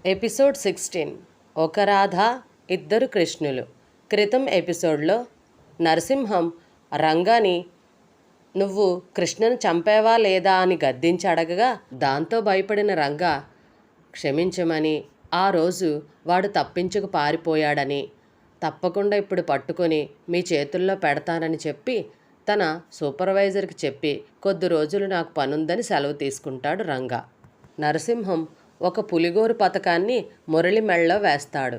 Episode 16 ఒక రాధ ఇద్దరు కృష్ణులు. క్రితం ఎపిసోడ్లో నరసింహం రంగాని నువ్వు కృష్ణను చంపావా లేదా అని గద్దించి అడగగా దాంతో భయపడిన రంగా క్షమించమని, ఆ రోజు వాడు తప్పించుకు పారిపోయాడని, తప్పకుండా ఇప్పుడు పట్టుకొని మీ చేతుల్లో పెడతానని చెప్పి తన సూపర్వైజర్కి చెప్పి కొద్ది రోజులు నాకు పనుందని సెలవు తీసుకుంటాడు రంగా. నరసింహం ఒక పులిగోరు పథకాన్ని మురళి మెళ్ళలో వేస్తాడు.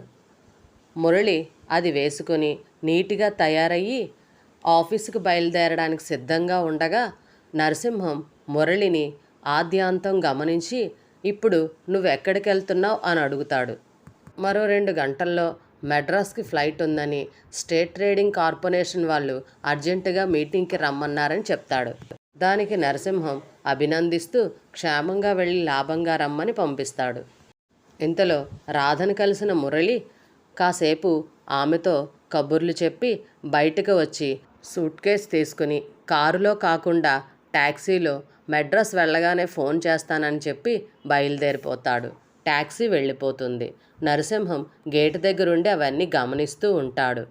మురళి అది వేసుకొని నీట్గా తయారయ్యి ఆఫీసుకు బయలుదేరడానికి సిద్ధంగా ఉండగా నరసింహం మురళిని ఆద్యాంతం గమనించి ఇప్పుడు నువ్వెక్కడికి వెళ్తున్నావు అని అడుగుతాడు. మరో 2 గంటల్లో మెడ్రాస్కి ఫ్లైట్ ఉందని, స్టేట్ ట్రేడింగ్ కార్పొరేషన్ వాళ్ళు అర్జెంటుగా మీటింగ్కి రమ్మన్నారని చెప్తాడు. దానికి నరసింహం అభినందిస్తూ క్షేమంగా వెళ్ళి లాభంగా రమ్మని పంపిస్తాడు. ఇంతలో రాధను కలిసిన మురళి కాసేపు ఆమెతో కబుర్లు చెప్పి బయటకు వచ్చి సూట్ కేస్ తీసుకుని కారులో కాకుండా ట్యాక్సీలో మెడ్రాస్ వెళ్ళగానే ఫోన్ చేస్తానని చెప్పి బయలుదేరిపోతాడు. ట్యాక్సీ వెళ్ళిపోతుంది. నరసింహం గేటు దగ్గరుండి అవన్నీ గమనిస్తూ ఉంటాడు.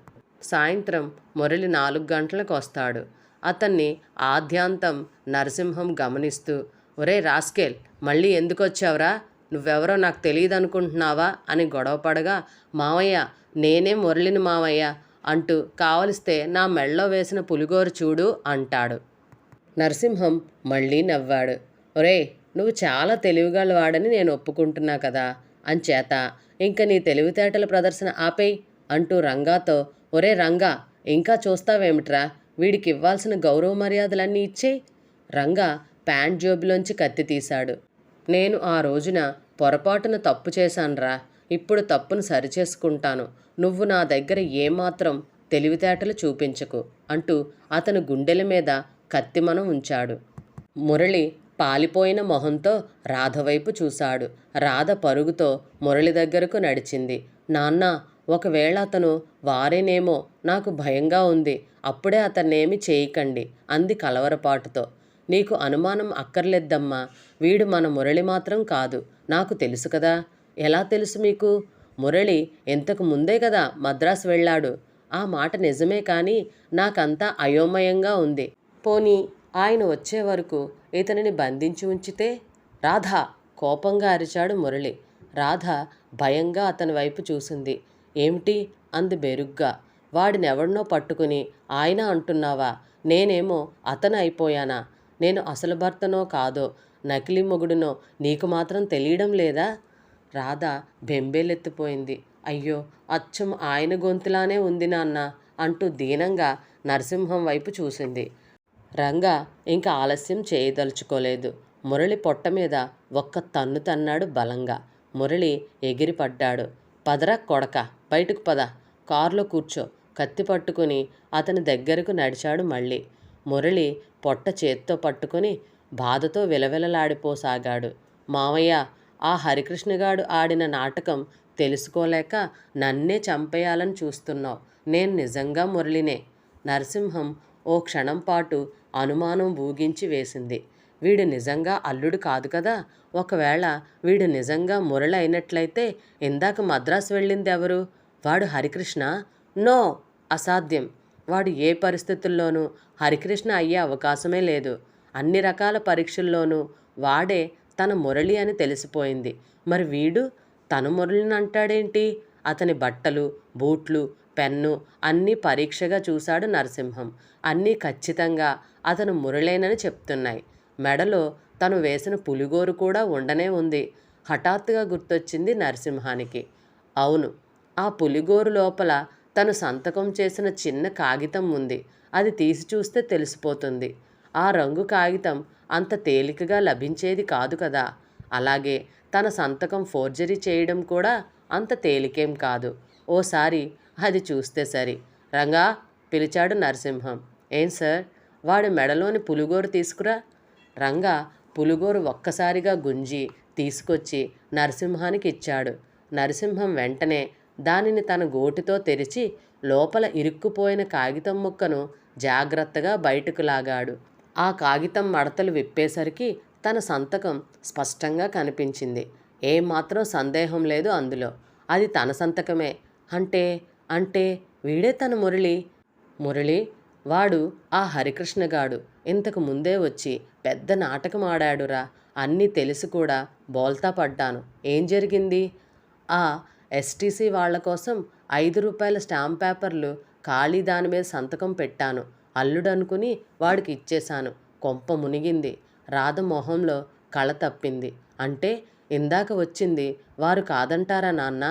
సాయంత్రం మురళి 4 గంటలకు వస్తాడు. అతన్ని ఆద్యాంతం నరసింహం గమనిస్తూ, ఒరే రాస్కేల్, మళ్ళీ ఎందుకు వచ్చావురా? నువ్వెవరో నాకు తెలియదు అనుకుంటున్నావా అని గొడవపడగా, మావయ్య నేనే మురళిని మావయ్య అంటూ కావలిస్తే నా మెళ్ళో వేసిన పులిగోరు చూడు అంటాడు. నరసింహం మళ్ళీ నవ్వాడు. ఒరే, నువ్వు చాలా తెలివిగలవాడని నేను ఒప్పుకుంటున్నా కదా, అంచేత ఇంక నీ తెలివితేటల ప్రదర్శన ఆపేయ్ అంటూ రంగాతో, ఒరే రంగా, ఇంకా చూస్తావేమిట్రా, వీడికి ఇవ్వాల్సిన గౌరవ మర్యాదలన్నీ ఇచ్చేయి. రంగా ప్యాంట్ జోబులోంచి కత్తి తీశాడు. నేను ఆ రోజున పొరపాటున తప్పు చేశానురా, ఇప్పుడు తప్పును సరిచేసుకుంటాను, నువ్వు నా దగ్గర ఏమాత్రం తెలివితేటలు చూపించకు అంటూ అతను గుండెల మీద కత్తిమనం ఉంచాడు. మురళి పాలిపోయిన మొహంతో రాధ వైపు చూశాడు. రాధ పరుగుతో మురళి దగ్గరకు నడిచింది. నాన్న, ఒకవేళ అతను వారేనేమో, నాకు భయంగా ఉంది, అప్పుడే అతన్నేమి చేయకండి అంది కలవరపాటుతో. నీకు అనుమానం అక్కర్లేద్దమ్మా, వీడు మన మురళి మాత్రం కాదు, నాకు తెలుసు కదా. ఎలా తెలుసు మీకు? మురళి ఇంతకు ముందే కదా మద్రాసు వెళ్ళాడు. ఆ మాట నిజమే, కానీ నాకంతా అయోమయంగా ఉంది. పోనీ ఆయన వచ్చే వరకు ఇతనిని బంధించి ఉంచితే? రాధా, కోపంగా అరిచాడు మురళి. రాధ భయంగా అతని వైపు చూసింది. ఏమిటి అంది బెరుగ్గా. వాడినెవడినో పట్టుకుని ఆయన అంటున్నావా? నేనేమో అతను అయిపోయానా? నేను అసలు భర్తనో కాదో, నకిలీ మొగుడునో నీకు మాత్రం తెలియడం లేదా? రాధ బెంబేలెత్తిపోయింది. అయ్యో, అచ్చం ఆయన గొంతులానే ఉంది నాన్న అంటూ దీనంగా నరసింహం వైపు చూసింది. రంగా ఇంకా ఆలస్యం చేయదలుచుకోలేదు. మురళి పొట్ట మీద ఒక్క తన్ను తన్నాడు బలంగా. మురళి ఎగిరిపడ్డాడు. పదరా కొడక, బయటకు పద, కారులో కూర్చో, కత్తి పట్టుకుని అతని దగ్గరకు నడిచాడు మళ్ళీ. మురళి పొట్ట చేత్తో పట్టుకుని బాధతో విలవిలలాడిపోసాగాడు. మావయ్య, ఆ హరికృష్ణగాడు ఆడిన నాటకం తెలుసుకోలేక నన్నే చంపేయాలని చూస్తున్నావు. నేను నిజంగా మురళినే. నరసింహం ఓ క్షణం పాటు అనుమానం ఊగించి వేసింది. వీడు నిజంగా అల్లుడు కాదు కదా? ఒకవేళ వీడు నిజంగా మురళి అయినట్లయితే ఇందాక మద్రాసు వెళ్ళింది ఎవరు? వాడు హరికృష్ణ? నో, అసాధ్యం. వాడు ఏ పరిస్థితుల్లోనూ హరికృష్ణ అయ్యే అవకాశమే లేదు. అన్ని రకాల పరీక్షల్లోనూ వాడే తన మురళి అని తెలిసిపోయింది. మరి వీడు తన మురళిని అంటాడేంటి? అతని బట్టలు, బూట్లు, పెన్ను అన్నీ పరీక్షగా చూశాడు నరసింహం. అన్నీ ఖచ్చితంగా అతను మురళేనని చెప్తున్నాయి. మెడలో తను వేసిన పులిగోరు కూడా ఉండనే ఉంది. హఠాత్తుగా గుర్తొచ్చింది నరసింహానికి. అవును, ఆ పులిగోరు లోపల తను సంతకం చేసిన చిన్న కాగితం ఉంది. అది తీసి చూస్తే తెలిసిపోతుంది. ఆ రంగు కాగితం అంత తేలికగా లభించేది కాదు కదా. అలాగే తన సంతకం ఫోర్జరీ చేయడం కూడా అంత తేలికేం కాదు. ఓసారి అది చూస్తే సరి. రంగా, పిలిచాడు నరసింహం. ఏం సార్? వాడి మెడలోని పులిగోరు తీసుకురా. రంగా పులిగోరు ఒక్కసారిగా గుంజి తీసుకొచ్చి నరసింహానికి ఇచ్చాడు. నరసింహం వెంటనే దానిని తన గోటితో తెరిచి లోపల ఇరుక్కుపోయిన కాగితం ముక్కను జాగ్రత్తగా బయటకు లాగాడు. ఆ కాగితం మడతలు విప్పేసరికి తన సంతకం స్పష్టంగా కనిపించింది. ఏమాత్రం సందేహం లేదు అందులో. అది తన సంతకమే. అంటే అంటే వీడే తన మురళి. మురళి వాడు ఆ హరికృష్ణగాడు ఇంతకు ముందే వచ్చి పెద్ద నాటకం ఆడాడురా. అన్నీ తెలిసి కూడా బోల్తా పడ్డాను. ఏం జరిగింది? ఆ ఎస్టీసీ వాళ్ళ కోసం 5 రూపాయల స్టాంప్ పేపర్లు ఖాళీ దాని మీద సంతకం పెట్టాను. అల్లుడనుకుని వాడికి ఇచ్చేశాను. కొంప మునిగింది. రాధ మొహంలో కళ తప్పింది. అంటే ఇందాక వచ్చింది వారు కాదంటారా నాన్న?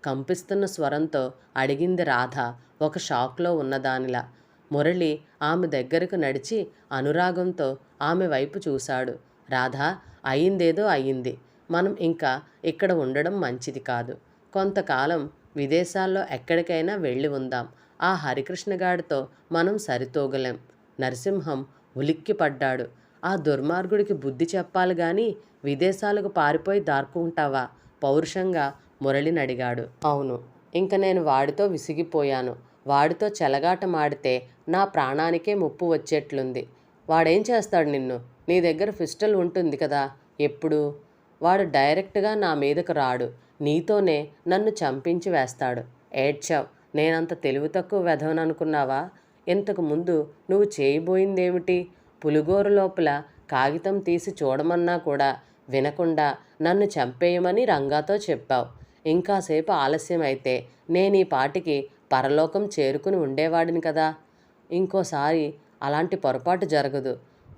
కంపిస్తున్న స్వరంతో అడిగింది రాధ ఒక షాక్లో ఉన్నదానిలా. మురళి ఆమె దగ్గరకు నడిచి అనురాగంతో ఆమె వైపు చూశాడు. రాధా, అయిందేదో అయ్యింది. మనం ఇంకా ఇక్కడ ఉండడం మంచిది కాదు. కొంతకాలం విదేశాల్లో ఎక్కడికైనా వెళ్ళి ఉందాం. ఆ హరికృష్ణగాడితో మనం సరితూగలేం. నరసింహం ఉలిక్కిపడ్డాడు. ఆ దుర్మార్గుడికి బుద్ధి చెప్పాలి గాని విదేశాలకు పారిపోయి దాక్కుంటావా? పౌరుషంగా మురళిని అడిగాడు. అవును, ఇంక నేను వాడితో విసిగిపోయాను. వాడితో చెలగాటమాడితే నా ప్రాణానికే ముప్పు వచ్చేట్లుంది. వాడేం చేస్తాడు నిన్ను? నీ దగ్గర పిస్టల్ ఉంటుంది కదా ఎప్పుడు? వాడు డైరెక్ట్గా నా మీదకు రాడు. నీతోనే నన్ను చంపించి వేస్తాడు. ఏడ్చావ్. నేనంత తెలివి తక్కువ వెధవననుకున్నావా? ఇంతకు ముందు నువ్వు చేయబోయిందేమిటి? పులిగోరు లోపల కాగితం తీసి చూడమన్నా కూడా వినకుండా నన్ను చంపేయమని రంగాతో చెప్పావు. ఇంకాసేపు ఆలస్యమైతే నేను ఈ పాటికి పరలోకం చేరుకుని ఉండేవాడిని కదా. ఇంకోసారి అలాంటి పొరపాటు జరగదు.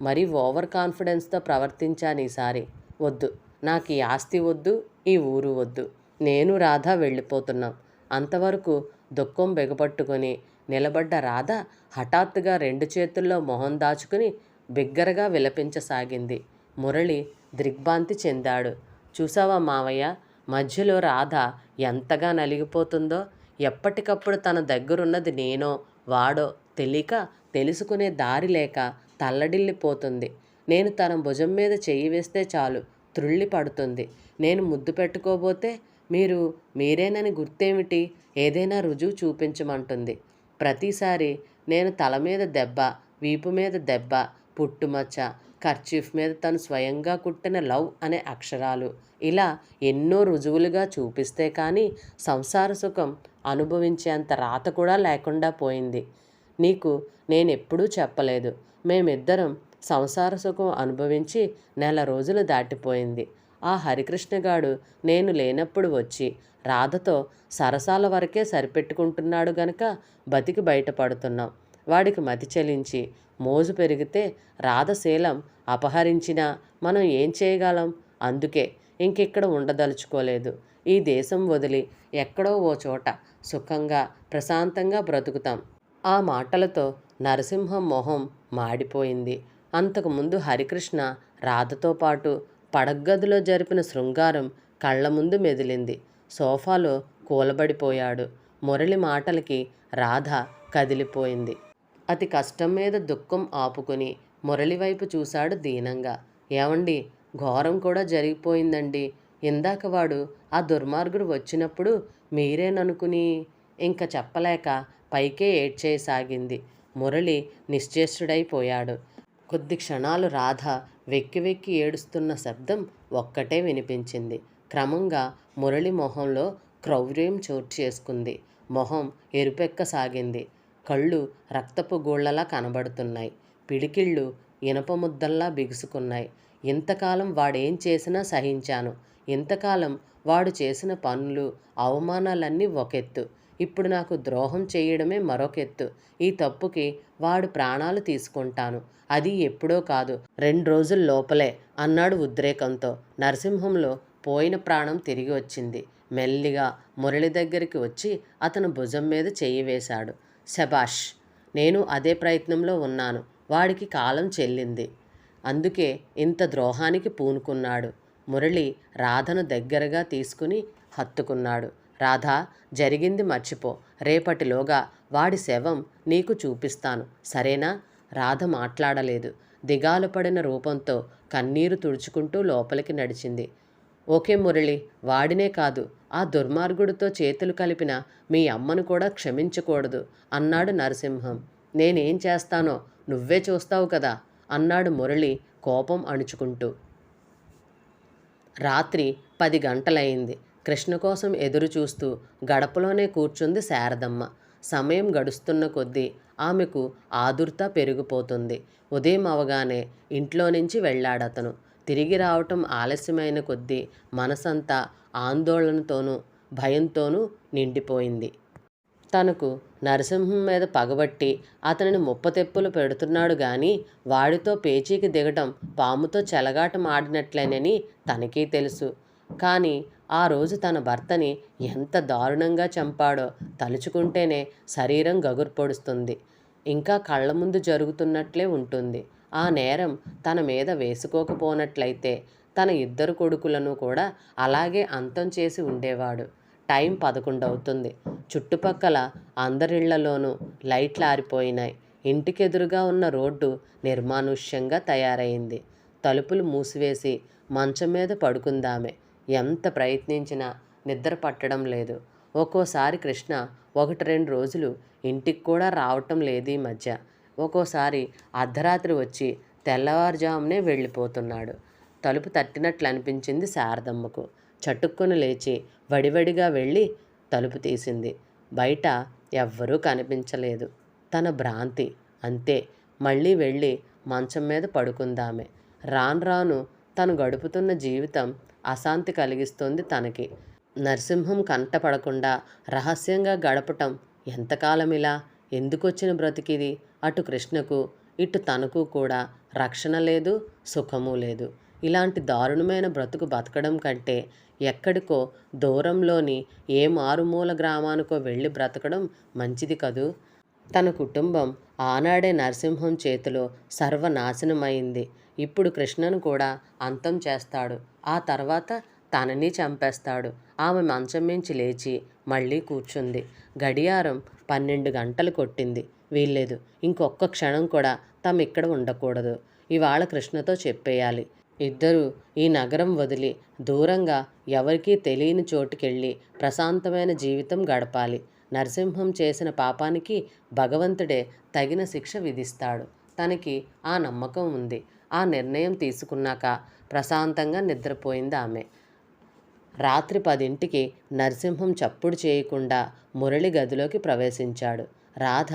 మరీ ఓవర్ కాన్ఫిడెన్స్తో ప్రవర్తించాను ఈసారి. వద్దు, నాకు ఈ ఆస్తి వద్దు, ఈ ఊరు వద్దు. నేను రాధ వెళ్ళిపోతున్నాం. అంతవరకు దుఃఖం బెగపట్టుకొని నిలబడ్డ రాధ హఠాత్తుగా 2 చేతుల్లో మొహం దాచుకుని బిగ్గరగా విలపించసాగింది. మురళి దిగ్భ్రాంతి చెందాడు. చూసావా మావయ్య, మధ్యలో రాధ ఎంతగా నలిగిపోతుందో. ఎప్పటికప్పుడు తన దగ్గరున్నది నేనో వాడో తెలియక తెలుసుకునే దారి లేక తల్లడిల్లిపోతుంది. నేను తన భుజం మీద చెయ్యి వేస్తే చాలు త్రుళ్ళి పడుతుంది. నేను ముద్దు పెట్టుకోబోతే మీరేనని గుర్తేమిటి? ఏదైనా రుజువు చూపించమంటుంది. ప్రతిసారి నేను తల మీద దెబ్బ, వీపు మీద దెబ్బ, పుట్టుమచ్చ, కర్చీఫ్ మీద తను స్వయంగా కుట్టిన లవ్ అనే అక్షరాలు, ఇలా ఎన్నో రుజువులుగా చూపిస్తే కానీ సంసార సుఖం అనుభవించేంత రాత కూడా లేకుండా పోయింది. నీకు నేనెప్పుడూ చెప్పలేదు. మేమిద్దరం సంసార సుఖం అనుభవించి 1 నెల రోజులు దాటిపోయింది. ఆ హరికృష్ణగాడు నేను లేనప్పుడు వచ్చి రాధతో సరసాల వరకే సరిపెట్టుకుంటున్నాడు గనక బతికి బయటపడుతున్నాం. వాడికి మతి చెలించి మోజు పెరిగితే రాధశీలం అపహరించినా మనం ఏం చేయగలం? అందుకే ఇంకిక్కడ ఉండదలుచుకోలేదు. ఈ దేశం వదిలి ఎక్కడో ఓ చోట సుఖంగా ప్రశాంతంగా బ్రతుకుతాం. ఆ మాటలతో నరసింహం మొహం మాడిపోయింది. అంతకుముందు హరికృష్ణ రాధతో పాటు పడగ్గదిలో జరిపిన శృంగారం కళ్ల ముందు మెదిలింది. సోఫాలో కూలబడిపోయాడు. మురళి మాటలకి రాధ కదిలిపోయింది. అతి కష్టం మీద దుఃఖం ఆపుకుని మురళి వైపు చూశాడు దీనంగా. ఏమండి, ఘోరం కూడా జరిగిపోయిందండి. ఇందాక వాడు ఆ దుర్మార్గుడు వచ్చినప్పుడు మీరేననుకుని ఇంక చెప్పలేక పైకే ఏడ్చేయసాగింది. మురళి నిశ్చేష్టుడైపోయాడు. కొద్ది క్షణాలు రాధ వెక్కి వెక్కి ఏడుస్తున్న శబ్దం ఒక్కటే వినిపించింది. క్రమంగా మురళి మొహంలో క్రౌర్యం చోటు చేసుకుంది. మొహం ఎరుపెక్కసాగింది. కళ్ళు రక్తపు గూళ్ళలా కనబడుతున్నాయి. పిడికిళ్ళు ఇనప ముద్దల్లా బిగుసుకున్నాయి. ఇంతకాలం వాడేం చేసినా సహించాను. ఇంతకాలం వాడు చేసిన పనులు, అవమానాలన్నీ ఒకెత్తు. ఇప్పుడు నాకు ద్రోహం చేయడమే మరొకెత్తు. ఈ తప్పుకి వాడు ప్రాణాలు తీసుకుంటాను. అది ఎప్పుడో కాదు, 2 రోజుల లోపలే అన్నాడు ఉద్రేకంతో. నరసింహంలో పోయిన ప్రాణం తిరిగి వచ్చింది. మెల్లిగా మురళి దగ్గరికి వచ్చి అతను భుజం మీద చెయ్యి వేశాడు. శబాష్, నేను అదే ప్రయత్నంలో ఉన్నాను. వాడికి కాలం చెల్లింది. అందుకే ఇంత ద్రోహానికి పూనుకున్నాడు. మురళి రాధను దగ్గరగా తీసుకుని హత్తుకున్నాడు. రాధా, జరిగింది మర్చిపో. రేపటిలోగా వాడి శవం నీకు చూపిస్తాను, సరేనా? రాధ మాట్లాడలేదు. దిగాలు పడిన రూపంతో కన్నీరు తుడుచుకుంటూ లోపలికి నడిచింది. ఓకే మురళి, వాడినే కాదు, ఆ దుర్మార్గుడితో చేతులు కలిపిన మీ అమ్మను కూడా క్షమించకూడదు అన్నాడు నరసింహం. నేనేం చేస్తానో నువ్వే చూస్తావు కదా అన్నాడు మురళి కోపం అణుచుకుంటూ. రాత్రి 10 గంటలయింది. కృష్ణ కోసం ఎదురు చూస్తూ గడపలోనే కూర్చుంది శారదమ్మ. సమయం గడుస్తున్న కొద్దీ ఆమెకు ఆదుర్త పెరిగిపోతుంది. ఉదయం అవగానే ఇంట్లో నుంచి వెళ్ళాడతను. తిరిగి రావటం ఆలస్యమైన కొద్దీ మనసంతా ఆందోళనతోనూ భయంతోనూ నిండిపోయింది. తనకు నరసింహం మీద పగబట్టి అతనిని ముప్పతెప్పులు పెడుతున్నాడు గాని వాడితో పేచీకి దిగటం పాముతో చెలగాటం ఆడినట్లేనని తనకీ తెలుసు. కానీ ఆ రోజు తన భర్తని ఎంత దారుణంగా చంపాడో తలుచుకుంటేనే శరీరం గగుర్పొడుస్తుంది. ఇంకా కళ్ళ ముందు జరుగుతున్నట్లే ఉంటుంది. ఆ నేరం తన మీద వేసుకోకపోనట్లయితే తన 2 కొడుకులను కూడా అలాగే అంతం చేసి ఉండేవాడు. టైం 11 అవుతుంది. చుట్టుపక్కల అందరిళ్లలోనూ లైట్లు ఆరిపోయినాయి. ఇంటికెదురుగా ఉన్న రోడ్డు నిర్మానుష్యంగా తయారైంది. తలుపులు మూసివేసి మంచం మీద పడుకుందామె. ఎంత ప్రయత్నించినా నిద్ర పట్టడం లేదు. ఒక్కోసారి కృష్ణ 1-2 రోజులు ఇంటికి కూడా రావటం లేదు ఈ మధ్య. ఒక్కోసారి అర్ధరాత్రి వచ్చి తెల్లవారుజామునే వెళ్ళిపోతున్నాడు. తలుపు తట్టినట్లు అనిపించింది శారదమ్మకు. చటుక్కున లేచి వడివడిగా వెళ్ళి తలుపు తీసింది. బయట ఎవ్వరూ కనిపించలేదు. తన భ్రాంతి అంతే. మళ్ళీ వెళ్ళి మంచం మీద పడుకుందామె. రాను రాను తను గడుపుతున్న జీవితం అశాంతి కలిగిస్తోంది తనకి. నరసింహం కంటపడకుండా రహస్యంగా గడపటం ఎంతకాలం ఇలా? ఎందుకొచ్చిన బ్రతికిది? అటు కృష్ణకు ఇటు తనకు కూడా రక్షణ లేదు, సుఖము లేదు. ఇలాంటి దారుణమైన బ్రతుకు బతకడం కంటే ఎక్కడికో దూరంలోని ఏ మారుమూల గ్రామానికో వెళ్ళి బ్రతకడం మంచిది కదూ. తన కుటుంబం ఆనాడే నరసింహం చేతిలో సర్వనాశనమైంది. ఇప్పుడు కృష్ణను కూడా అంతం చేస్తాడు. ఆ తర్వాత తనని చంపేస్తాడు. ఆమె మంచం మించి లేచి మళ్ళీ కూర్చుంది. గడియారం 12 గంటలు కొట్టింది. వీల్లేదు, ఇంకొక్క క్షణం కూడా ఇక్కడ ఉండకూడదు. ఇవాళ కృష్ణతో చెప్పేయాలి. ఇద్దరూ ఈ నగరం వదిలి దూరంగా ఎవరికీ తెలియని చోటుకెళ్ళి ప్రశాంతమైన జీవితం గడపాలి. నరసింహం చేసిన పాపానికి భగవంతుడే తగిన శిక్ష విధిస్తాడు. తనకి ఆ నమ్మకం ఉంది. ఆ నిర్ణయం తీసుకున్నాక ప్రశాంతంగా నిద్రపోయింది ఆమె. రాత్రి 10ంటికి నరసింహం చప్పుడు చేయకుండా మురళి గదిలోకి ప్రవేశించాడు. రాధ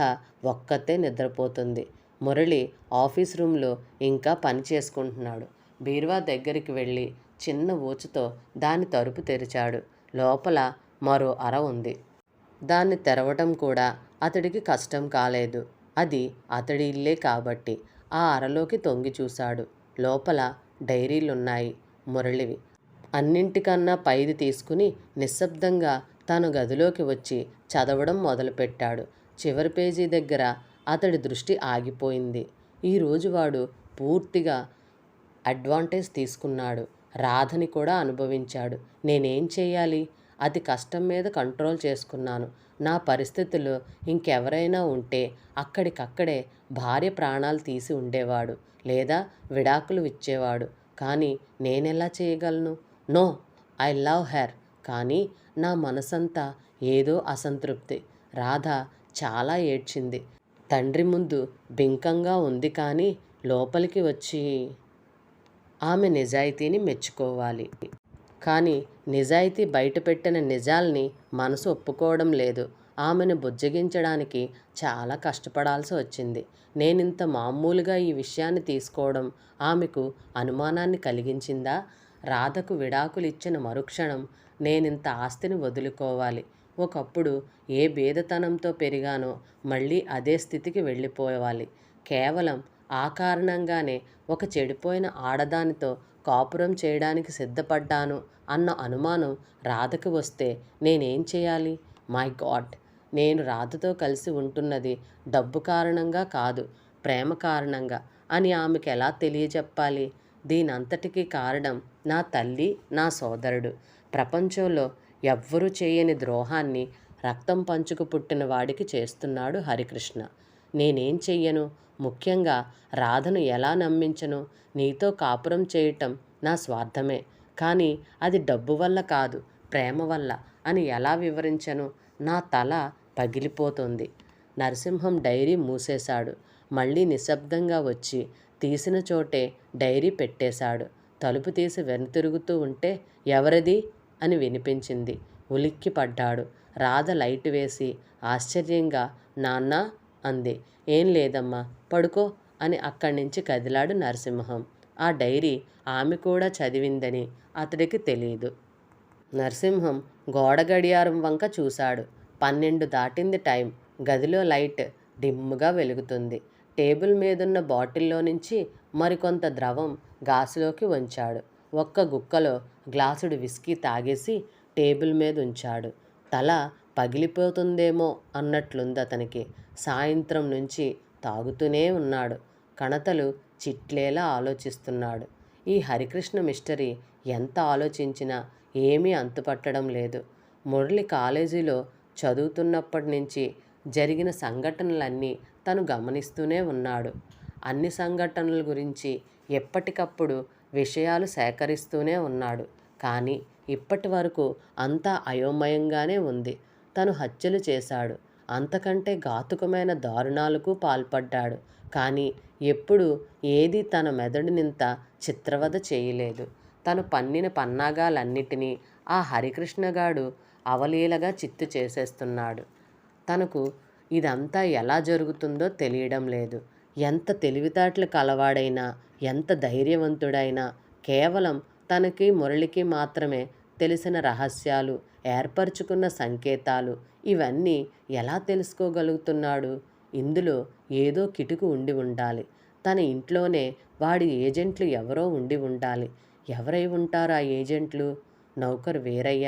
ఒక్కతే నిద్రపోతుంది. మురళి ఆఫీస్ రూమ్లో ఇంకా పని చేసుకుంటున్నాడు. బీరువా దగ్గరికి వెళ్ళి చిన్న ఊచుతో దాని తలుపు తెరిచాడు. లోపల మరో అర ఉంది. దాన్ని తెరవటం కూడా అతడికి కష్టం కాలేదు. అది అతడి ఇల్లే కాబట్టి. ఆ అరలోకి తొంగి చూశాడు. లోపల డైరీలున్నాయి, మురళివి. అన్నింటికన్నా పైది తీసుకుని నిశ్శబ్దంగా తను గదిలోకి వచ్చి చదవడం మొదలుపెట్టాడు. చివరి పేజీ దగ్గర అతడి దృష్టి ఆగిపోయింది. ఈరోజు వాడు పూర్తిగా అడ్వాంటేజ్ తీసుకున్నాడు. రాధని కూడా అనుభవించాడు. నేనేం చేయాలి? అతి కష్టం మీద కంట్రోల్ చేసుకున్నాను. నా పరిస్థితుల్లో ఇంకెవరైనా ఉంటే అక్కడికక్కడే భార్య ప్రాణాలు తీసి ఉండేవాడు, లేదా విడాకులు ఇచ్చేవాడు. కానీ నేనెలా చేయగలను? No, I love her. కానీ నా మనసంతా ఏదో అసంతృప్తి. రాధ చాలా ఏడ్చింది. తండ్రి ముందు బింకంగా ఉంది, కానీ లోపలికి వచ్చి ఆమె నిజాయితీని మెచ్చుకోవాలి. కానీ నిజాయితీ బయటపెట్టిన నిజాల్ని మనసు ఒప్పుకోవడం లేదు. ఆమెను బుజ్జగించడానికి చాలా కష్టపడాల్సి వచ్చింది. నేనింత మామూలుగా ఈ విషయాన్ని తీసుకోవడం ఆమెకు అనుమానాన్ని కలిగించిందా? రాధకు విడాకులు ఇచ్చిన మరుక్షణం నేనింత ఆస్తిని వదులుకోవాలి. ఒకప్పుడు ఏ బేదతనంతో పెరిగానో మళ్ళీ అదే స్థితికి వెళ్ళిపోవాలి. కేవలం ఆ కారణంగానే ఒక చెడిపోయిన ఆడదానితో కాపురం చేయడానికి సిద్ధపడ్డాను అన్న అనుమానం రాధకు వస్తే నేనేం చేయాలి? మై గాడ్, నేను రాధతో కలిసి ఉంటున్నది డబ్బు కారణంగా కాదు, ప్రేమ కారణంగా అని ఆమెకు ఎలా తెలియజెప్పాలి? దీనంతటికీ కారణం నా తల్లి, నా సోదరుడు. ప్రపంచంలో ఎవ్వరూ చేయని ద్రోహాన్ని రక్తం పంచుకు పుట్టిన వాడికి చేస్తున్నాడు హరికృష్ణ. నేనేం చెయ్యను? ముఖ్యంగా రాధను ఎలా నమ్మించను? నీతో కాపురం చేయటం నా స్వార్థమే, కానీ అది డబ్బు వల్ల కాదు, ప్రేమ వల్ల అని ఎలా వివరించను? నా తల పగిలిపోతుంది. నరసింహం డైరీ మూసేశాడు. మళ్ళీ నిశ్శబ్దంగా వచ్చి తీసిన చోటే డైరీ పెట్టేశాడు. తలుపు తీసి వెనుతిరుగుతూ ఉంటే ఎవరిది అని వినిపించింది. ఉలిక్కి పడ్డాడు. రాధ లైట్ వేసి ఆశ్చర్యంగా నాన్నా అంది. ఏం లేదమ్మా, పడుకో అని అక్కడి నుంచి కదిలాడు నరసింహం. ఆ డైరీ ఆమె కూడా చదివిందని అతడికి తెలీదు. నరసింహం గోడ గడియారం వంక చూశాడు. 12 దాటింది టైం. గదిలో లైట్ డిమ్ముగా వెలుగుతుంది. టేబుల్ మీదున్న బాటిల్లో నుంచి మరికొంత ద్రవం గ్లాసులోకి వంచాడు. ఒక్క గుక్కలో గ్లాసుడు విస్కీ తాగేసి టేబుల్ మీద ఉంచాడు. తల పగిలిపోతుందేమో అన్నట్లుంది అతనికి. సాయంత్రం నుంచి తాగుతూనే ఉన్నాడు. కణతలు చిట్లేలా ఆలోచిస్తున్నాడు. ఈ హరికృష్ణ మిస్టరీ ఎంత ఆలోచించినా ఏమీ అంతుపట్టడం లేదు. మురళి కాలేజీలో చదువుతున్నప్పటి నుంచి జరిగిన సంఘటనలన్నీ తను గమనిస్తూనే ఉన్నాడు. అన్ని సంఘటనల గురించి ఎప్పటికప్పుడు విషయాలు సేకరిస్తూనే ఉన్నాడు. కానీ ఇప్పటి వరకు అంతా అయోమయంగానే ఉంది. తను హత్యలు చేశాడు. అంతకంటే ఘాతుకమైన దారుణాలకు పాల్పడ్డాడు. కానీ ఎప్పుడూ ఏదీ తన మెదడునింత చిత్రవద చేయలేదు. తను పన్నిన పన్నాగాలన్నిటినీ ఆ హరికృష్ణగాడు అవలీలగా చిత్తు చేసేస్తున్నాడు. తనకు ఇదంతా ఎలా జరుగుతుందో తెలియడం లేదు. ఎంత తెలివితేటలు కలవాడైనా, ఎంత ధైర్యవంతుడైనా కేవలం తనకి మురళికి మాత్రమే తెలిసిన రహస్యాలు, ఏర్పరచుకున్న సంకేతాలు ఇవన్నీ ఎలా తెలుసుకోగలుగుతున్నాడు? ఇందులో ఏదో కిటుకు ఉండి ఉండాలి. తన ఇంట్లోనే వాడి ఏజెంట్లు ఎవరో ఉండి ఉండాలి. ఎవరై ఉంటారు ఆ ఏజెంట్లు? నౌకరు వీరయ్య,